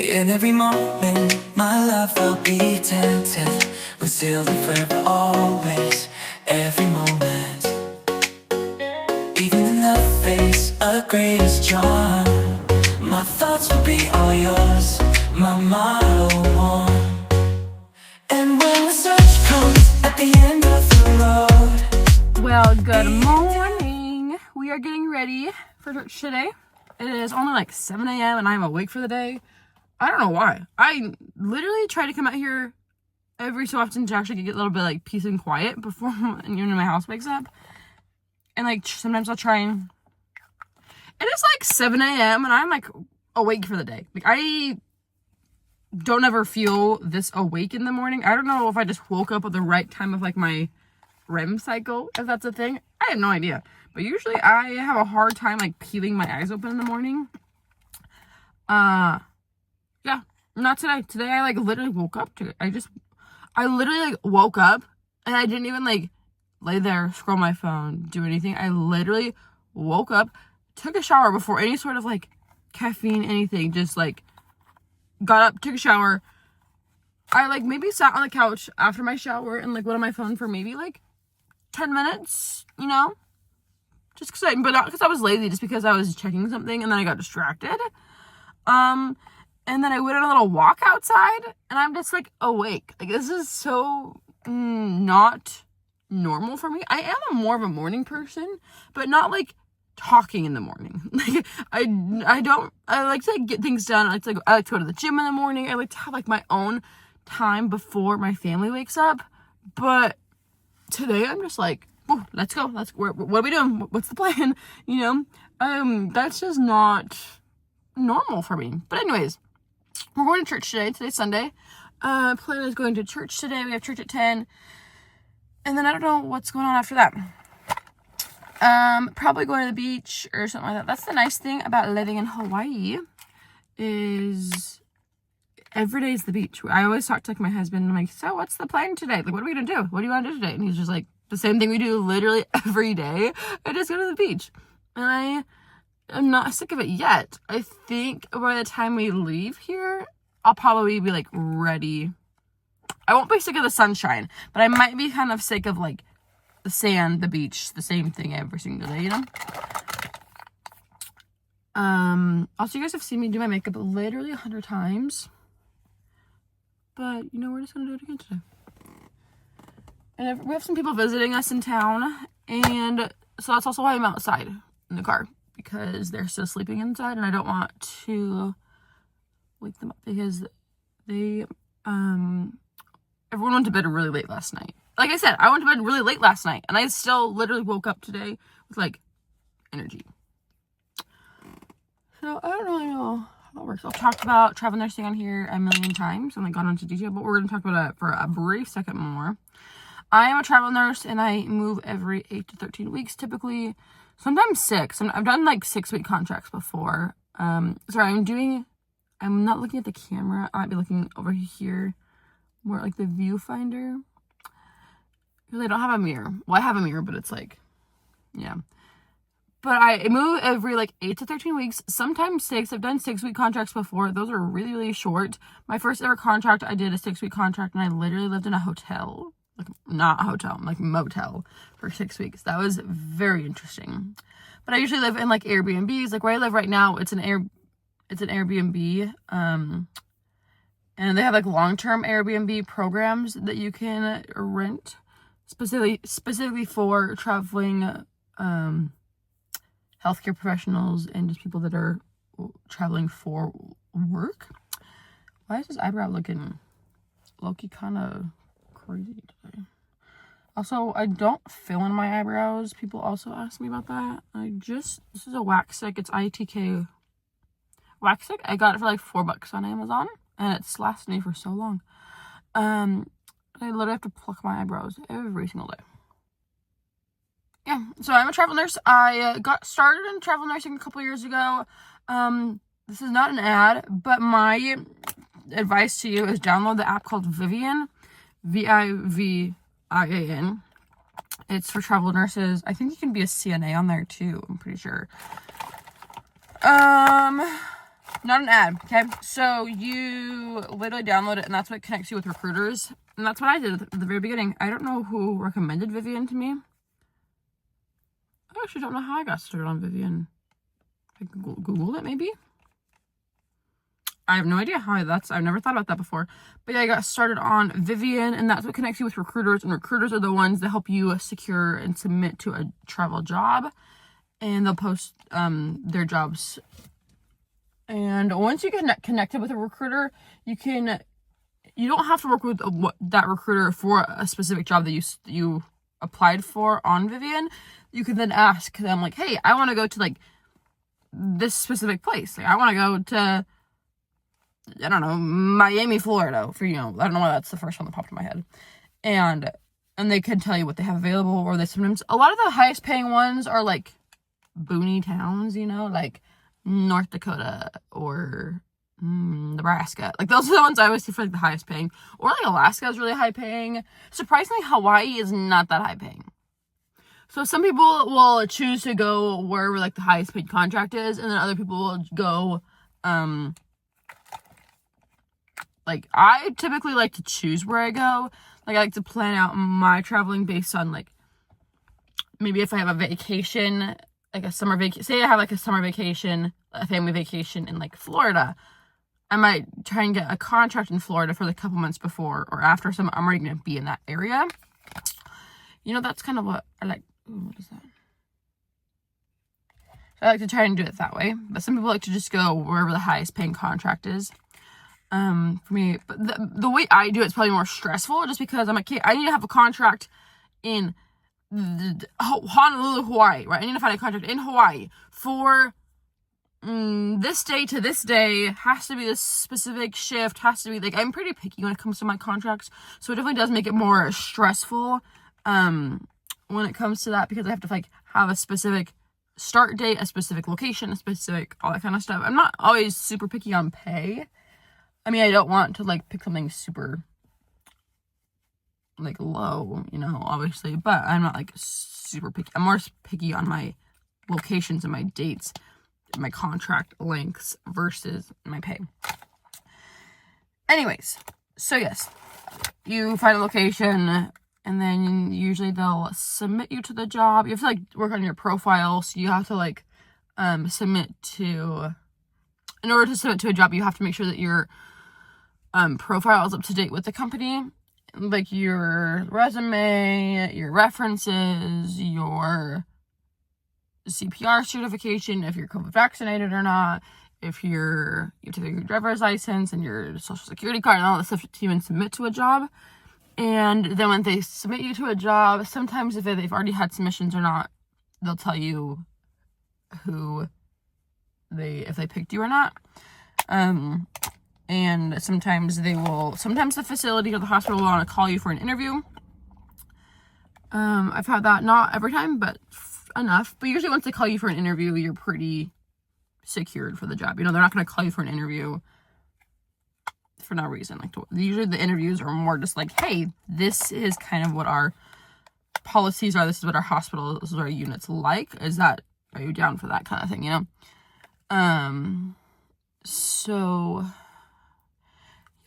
In every moment, my love will be tempted. We're sealed in forever, always, every moment. Even in the face of greatest charm, my thoughts will be all yours, my motto one. And when the search comes at the end of the road. Well, good morning. We are getting ready for church today. It is only like 7 a.m. and I'm awake for the day. I don't know why. I literally try to come out here every so often to actually get a little bit like peace and quiet before my house wakes up. And like sometimes I'll try and it is like 7 a.m. and I'm like awake for the day. Like I don't ever feel this awake in the morning. I don't know if I just woke up at the right time of like my REM cycle, if that's a thing. I have no idea. But usually I have a hard time like peeling my eyes open in the morning. Yeah, not today. Today I like literally woke up to it. I literally like woke up and I didn't even like lay there, scroll my phone, do anything. I literally woke up, took a shower before any sort of like caffeine, anything. Just like got up, took a shower. I like maybe sat on the couch after my shower and like went on my phone for maybe like 10 minutes, you know? Just because but not because I was lazy, just because I was checking something and then I got distracted. And then I went on a little walk outside and I'm just like awake. Like this is so not normal for me. I am more of a morning person, but not like talking in the morning. Like I like to get things done. I like to go to the gym in the morning. I like to have like my own time before my family wakes up. But today I'm just like, oh, let's go. What are we doing? What's the plan? You know? That's just not normal for me. But anyways, we're going to church today. Today's Sunday. Plan is going to church today. We have church at 10. And then I don't know what's going on after that. Probably going to the beach or something like that. That's the nice thing about living in Hawaii is every day is the beach. I always talk to like my husband. I'm like, so what's the plan today? Like, what are we going to do? What do you want to do today? And he's just like, the same thing we do literally every day. I just go to the beach. And I'm not sick of it yet. I think by the time we leave here, I'll probably be like ready. I won't be sick of the sunshine, but I might be kind of sick of like the sand, the beach, the same thing every single day, you know? Also, you guys have seen me do my makeup literally 100 times. But, you know, we're just going to do it again today. And we have some people visiting us in town. And so that's also why I'm outside in the car. Because they're still sleeping inside. And I don't want to wake them up. Because they, everyone went to bed really late last night. Like I said, I went to bed really late last night. And I still literally woke up today with, like, energy. So, I don't really know how it works. I've talked about travel nursing on here a million times. And, like, gone into detail. But we're going to talk about it for a brief second more. I am a travel nurse. And I move every 8 to 13 weeks, typically. Sometimes 6. I've done, like, 6-week contracts before. Sorry, I'm not looking at the camera. I might be looking over here. More like the viewfinder. Because I don't have a mirror. Well, I have a mirror, but it's like, yeah. But I move every like 8 to 13 weeks, sometimes 6. I've done 6-week contracts before. Those are really, really short. My first ever contract, I did a 6-week contract and I literally lived in a hotel. Like, not a hotel, like motel for 6 weeks. That was very interesting. But I usually live in like Airbnbs. Like where I live right now, it's an Airbnb. And they have like long-term Airbnb programs that you can rent. Specifically for traveling healthcare professionals and just people that are traveling for work. Why is this eyebrow looking low-key kind of crazy today? Also, I don't fill in my eyebrows. People also ask me about that. This is a wax stick. It's ITK wax stick. I got it for like $4 on Amazon and it's lasted me for so long. I literally have to pluck my eyebrows every single day. Yeah, so I'm a travel nurse. I got started in travel nursing a couple years ago. This is not an ad, but my advice to you is download the app called Vivian. Vivian. It's for travel nurses. I think you can be a CNA on there too, I'm pretty sure. Not an ad, okay? So you literally download it, and that's what connects you with recruiters. And that's what I did at the very beginning. I don't know who recommended Vivian to me. I actually don't know how I got started on Vivian. I Googled it, maybe? I have no idea how I've never thought about that before. But yeah, I got started on Vivian, and that's what connects you with recruiters. And recruiters are the ones that help you secure and submit to a travel job. And they'll post their jobs. And once you get connected with a recruiter, you don't have to work with that recruiter for a specific job that you applied for on Vivian. You can then ask them, like, hey, I want to go to, like, this specific place. Like, I want to go to, I don't know, Miami, Florida. I don't know why that's the first one that popped in my head. And they can tell you what they have available, or they sometimes, a lot of the highest paying ones are, like, boony towns, like North Dakota or Nebraska. Like, those are the ones I always see for, like, the highest paying. Or, like, Alaska is really high paying. Surprisingly, Hawaii is not that high paying. So some people will choose to go wherever, like, the highest paid contract is, and then other people will go, like, I typically like to choose where I go. Like, I like to plan out my traveling based on, like, maybe if I have a vacation, like a summer vacation, say I have, like, a summer vacation, a family vacation in, like, Florida, I might try and get a contract in Florida for the couple months before or after, so I'm already going to be in that area. That's kind of what I like. Ooh, what is that? So I like to try and do it that way, but some people like to just go wherever the highest paying contract is. For me, but the way I do it's probably more stressful, just because I'm like, okay, I need to have a contract in Honolulu, Hawaii, right? I need to find a contract in Hawaii for this day to this day, has to be this specific shift, has to be, like, I'm pretty picky when it comes to my contracts, so it definitely does make it more stressful when it comes to that, because I have to, like, have a specific start date, a specific location, a specific, all that kind of stuff. I'm not always super picky on pay. I mean, I don't want to, like, pick something super, like, low, obviously, but I'm not, like, super picky. I'm more picky on my locations and my dates, my contract lengths versus my pay. Anyways, so yes, you find a location, and then usually they'll submit you to the job. You have to, like, work on your profile, so you have to, like, in order to submit to a job, you have to make sure that your profile is up to date with the company, like your resume, your references, your CPR certification, if you're COVID vaccinated or not, if you have to take your driver's license and your social security card and all that stuff to even submit to a job. And then when they submit you to a job, sometimes if they've already had submissions or not, they'll tell you if they picked you or not. And sometimes the facility or the hospital will want to call you for an interview. I've had that, not every time, but enough. But usually once they call you for an interview, you're pretty secured for the job. They're not going to call you for an interview for no reason. Like, usually the interviews are more just like, hey, this is kind of what our policies are. This is what our hospital, this is what our units like. Are you down for that kind of thing, So,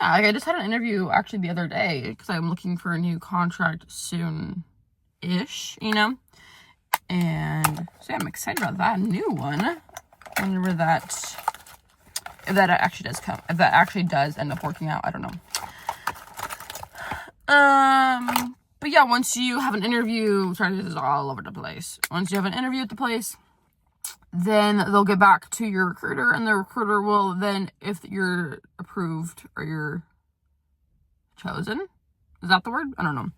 yeah, like, I just had an interview actually the other day because I'm looking for a new contract soon-ish, And so yeah, I'm excited about that new one. Whenever if that actually does come, if that actually does end up working out, I don't know. But yeah, once you have an interview, sorry, this is all over the place. Once you have an interview at the place, then they'll get back to your recruiter, and the recruiter will then, if you're approved or you're chosen, is that the word? I don't know.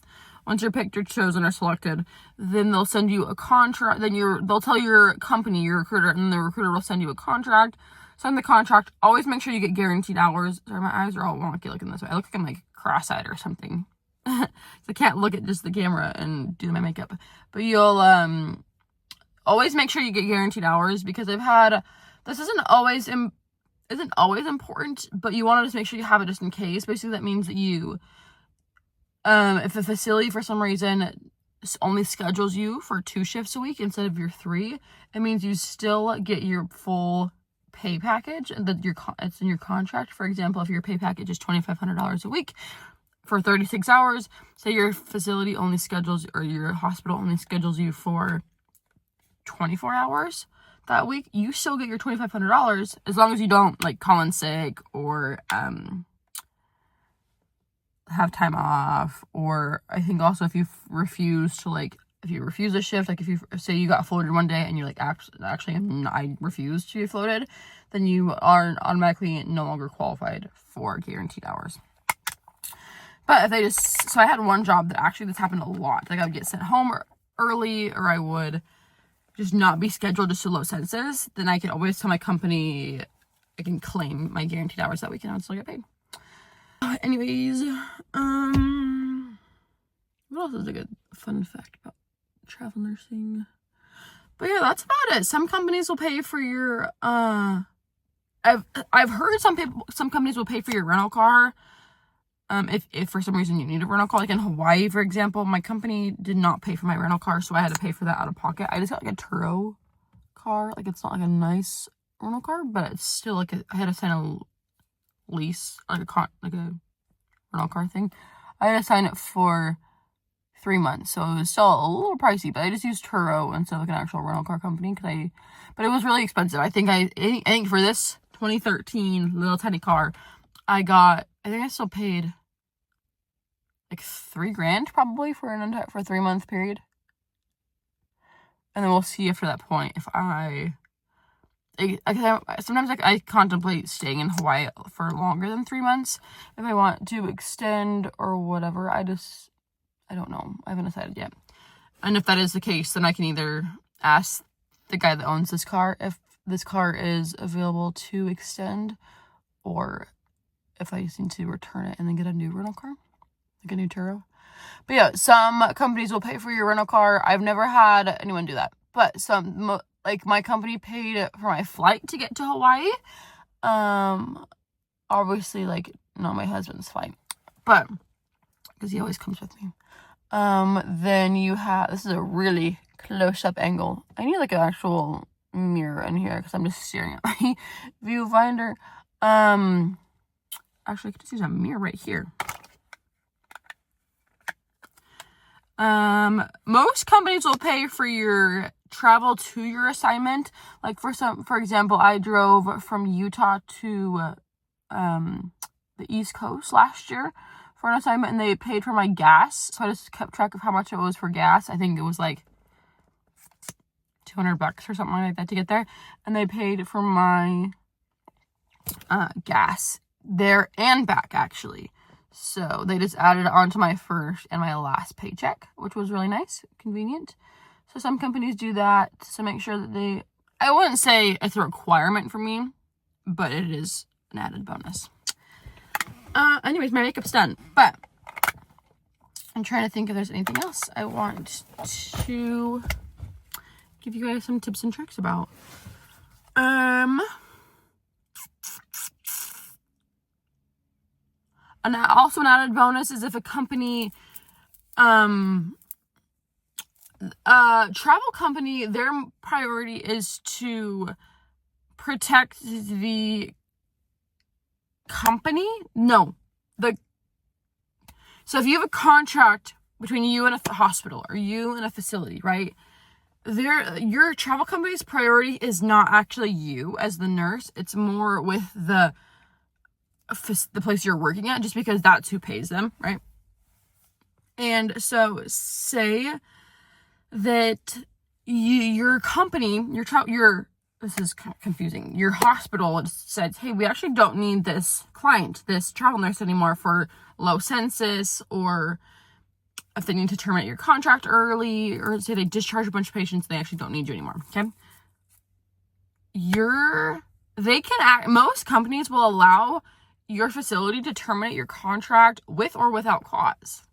Once you're picked or chosen or selected, then they'll send you a contract. Then they'll tell your company, your recruiter, and the recruiter will send you a contract. Sign the contract. Always make sure you get guaranteed hours. Sorry, my eyes are all wonky looking this way. I look like I'm, like, cross-eyed or something. So I can't look at just the camera and do my makeup. But you'll always make sure you get guaranteed hours, because this isn't always important, but you want to just make sure you have it just in case. Basically, that means that you, if a facility for some reason only schedules you for 2 shifts a week instead of your 3, it means you still get your full pay package that it's in your contract. For example, if your pay package is $2,500 a week for 36 hours, say your facility only schedules, or your hospital only schedules you for 24 hours that week, you still get your $2,500 as long as you don't like call in sick or have time off. Or I think also if you refuse a shift, like if you say you got floated one day and you're like, actually I refuse to be floated, then you are automatically no longer qualified for guaranteed hours. But if so I had one job that actually this happened a lot. Like I would get sent home early, or I would just not be scheduled just to low census. Then I could always tell my company I can claim my guaranteed hours that week and I would still get paid. Anyways, what else is a good fun fact about travel nursing? But yeah, that's about it. Some companies will pay for your I've heard some companies will pay for your rental car. If for some reason you need a rental car, like in Hawaii, for example, my company did not pay for my rental car, so I had to pay for that out of pocket. I just got like a Turo car. Like it's not like a nice rental car, but it's still like I had to sign a lease, like a rental car thing. I had to sign it for 3 months, so it was still a little pricey, but I just used Turo instead of like an actual rental car company but it was really expensive. I think for this 2013 little tiny car, I still paid like $3,000 probably for a 3 month period. And then we'll see after that point if sometimes I contemplate staying in Hawaii for longer than 3 months if I want to extend or whatever. I don't know. I haven't decided yet. And if that is the case, then I can either ask the guy that owns this car if this car is available to extend, or if I just need to return it and then get a new rental car, like a new Turo. But yeah, some companies will pay for your rental car. I've never had anyone do that, but like my company paid for my flight to get to Hawaii. Obviously, like, no, my husband's fine, but because he always comes with me. Then this is a really close-up angle. I need like an actual mirror in here because I'm just staring at my viewfinder. Actually, I could just use a mirror right here. Most companies will pay for your travel to your assignment. Like for example, I drove from Utah to the East Coast last year for an assignment, and they paid for my gas. So I just kept track of how much it was for gas. I think it was like $200 or something like that to get there, and they paid for my gas there and back, actually. So they just added it onto my first and my last paycheck, which was really nice, convenient. So some companies do that to make sure that I wouldn't say it's a requirement for me, but it is an added bonus. Anyways, my makeup's done, but I'm trying to think if there's anything else I want to give you guys some tips and tricks about. And also an added bonus is if a company, travel company, their priority is to protect the company. So if you have a contract between you and a hospital or you and a facility, right? Your travel company's priority is not actually you as the nurse. It's more with the place you're working at, just because that's who pays them, right? And so say that your company, this is kind of confusing, your hospital says, hey, we actually don't need this travel nurse anymore for low census, or if they need to terminate your contract early, or say they discharge a bunch of patients, they actually don't need you anymore, okay? Most companies will allow your facility to terminate your contract with or without cause.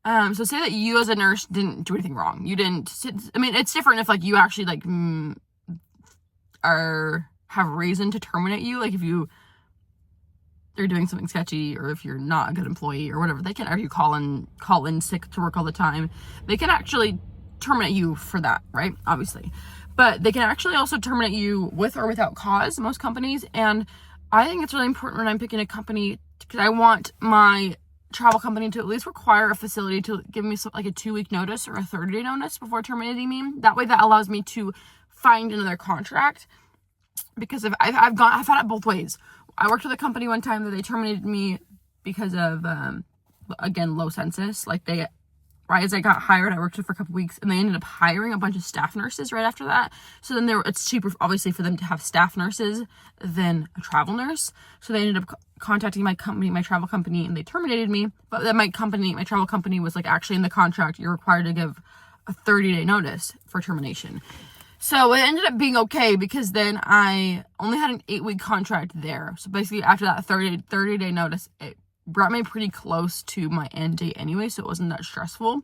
So say that you as a nurse didn't do anything wrong. It's different if like you actually like have reason to terminate you. Like if they're doing something sketchy, or if you're not a good employee or whatever, or you call in sick to work all the time, they can actually terminate you for that, right? Obviously. But they can actually also terminate you with or without cause, most companies. And I think it's really important when I'm picking a company, because I want my travel company to at least require a facility to give me like a 2-week notice or a 30-day notice before terminating me. That way, that allows me to find another contract. Because I've had it both ways. I worked with a company one time that they terminated me because of again, low census. Like, they, right as I got hired, I worked for a couple weeks, and they ended up hiring a bunch of staff nurses right after that. So then it's cheaper, obviously, for them to have staff nurses than a travel nurse. So they ended up contacting my company, my travel company, and they terminated me. But then my travel company was like, actually in the contract, you're required to give a 30-day notice for termination. So it ended up being okay, because then I only had an 8-week contract there. So basically, after that 30-day notice, it brought me pretty close to my end date anyway, so it wasn't that stressful.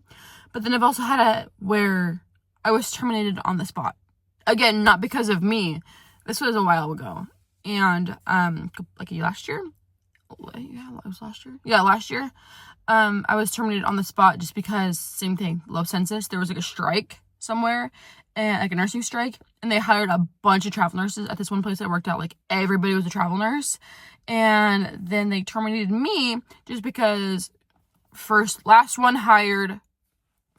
But then I've also had it where I was terminated on the spot. Again, not because of me. This was a while ago. And like last year? Yeah, it was last year. Yeah, last year. I was terminated on the spot just because, same thing, low census. There was like a strike somewhere, and like a nursing strike, and they hired a bunch of travel nurses at this one place I worked at. Like, everybody was a travel nurse. And then they terminated me just because last one hired,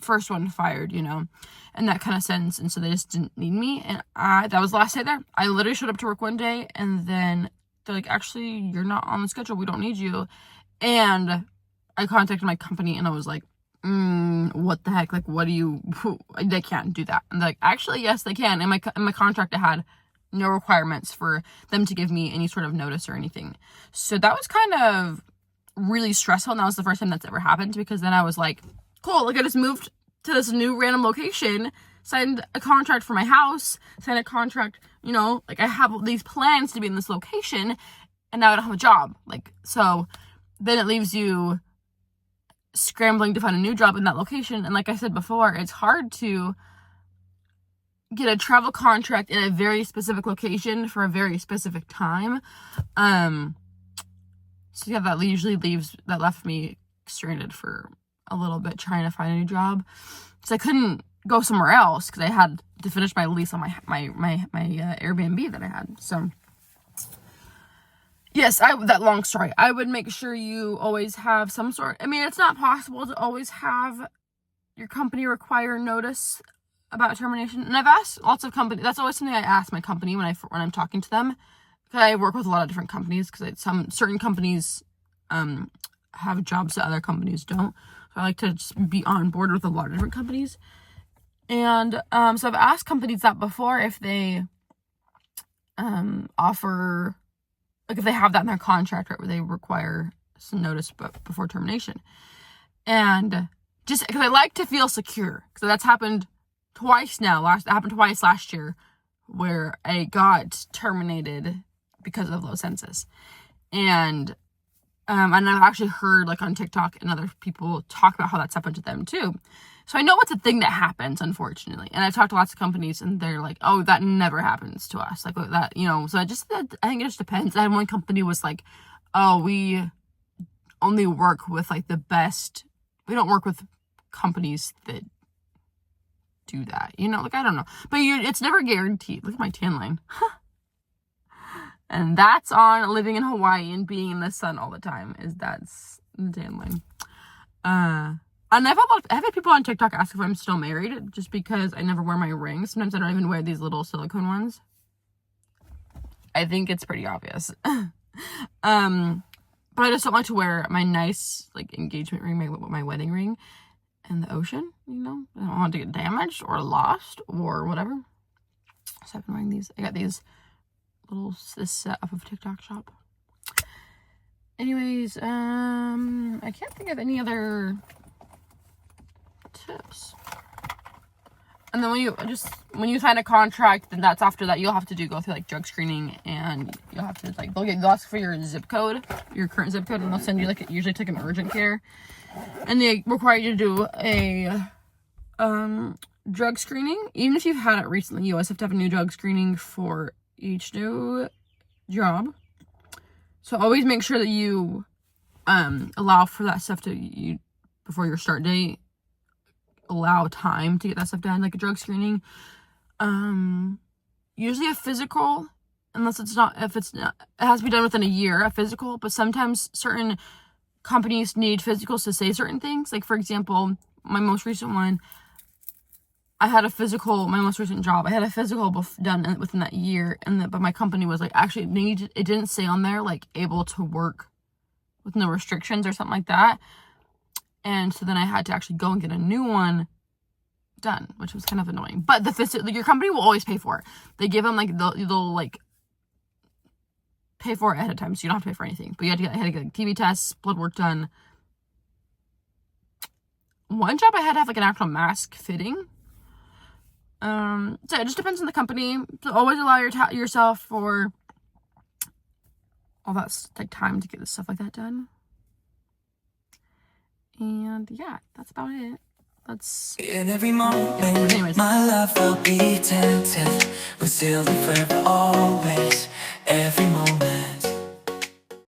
first one fired, you know, and that kind of sense. And so they just didn't need me. And that was the last day there. I literally showed up to work one day, and then they're like, actually, you're not on the schedule. We don't need you. And I contacted my company, and I was like, what the heck? Like, they can't do that. And they're like, actually, yes, they can. In my contract, I had no requirements for them to give me any sort of notice or anything. So that was kind of really stressful, and that was the first time that's ever happened, because then I was like, cool, like, I just moved to this new random location, signed a contract for my house, signed a contract, you know, like, I have these plans to be in this location, and now I don't have a job. Like, so then it leaves you scrambling to find a new job in that location. And like I said before, it's hard to get a travel contract in a very specific location for a very specific time. So yeah, that left me stranded for a little bit trying to find a new job, because I couldn't go somewhere else because I had to finish my lease on my Airbnb that I had. So yes, that long story. I would make sure you always have some sort. I mean, it's not possible to always have your company require notice about termination. And I've asked lots of companies. That's always something I ask my company when I'm talking to them. Because I work with a lot of different companies, because certain companies have jobs that other companies don't. So I like to just be on board with a lot of different companies. And so I've asked companies that before, if they offer, like, if they have that in their contract, right, where they require some notice before termination. And just because I like to feel secure, because that's happened twice now. That happened twice last year, where I got terminated because of low census. And I've actually heard, like, on TikTok and other people talk about how that's happened to them too. So I know it's a thing that happens, unfortunately. And I've talked to lots of companies, and they're like, oh, that never happens to us. Like, that, you know, so I think it just depends. I had one company was like, oh, we only work with, like, the best. We don't work with companies that do that, you know, like, I don't know. But it's never guaranteed. Look at my tan line. And that's on living in Hawaii and being in the sun all the time. That's the tan line. And I've had people on TikTok ask if I'm still married, just because I never wear my rings. Sometimes I don't even wear these little silicone ones. I think it's pretty obvious. But I just don't like to wear my nice, like, engagement ring, my wedding ring, in the ocean, you know? I don't want it to get damaged or lost or whatever. So I've been wearing these. I got this set off of TikTok shop. Anyways, I can't think of any other tips. And then when you sign a contract, then that's after that you'll have to go through, like, drug screening, and you'll have to, like, they'll ask for your zip code, your current zip code, and they'll send you, like, usually take an urgent care, and they require you to do a drug screening. Even if you've had it recently, you always have to have a new drug screening for each new job. So always make sure that you allow for that stuff before your start date. Allow time to get that stuff done, like a drug screening. Usually a physical, unless it's not, if it's not, it has to be done within a year, a physical, but sometimes certain companies need physicals to say certain things. Like, for example, my most recent one, I had a physical, my most recent job, I had a physical done within that year, but my company was like, actually, it didn't say on there, like, able to work with no restrictions or something like that. And so then I had to actually go and get a new one done, which was kind of annoying. But your company will always pay for it. They give them, like, they'll like pay for it ahead of time, so you don't have to pay for anything. But I had to get TB tests, blood work done. One job I had to have like an actual mask fitting. So it just depends on the company. So always allow yourself for all that like time to get this stuff like that done. And yeah, that's about it. In every moment, But anyways, my love will be tempted. We're still forever, always. Every moment.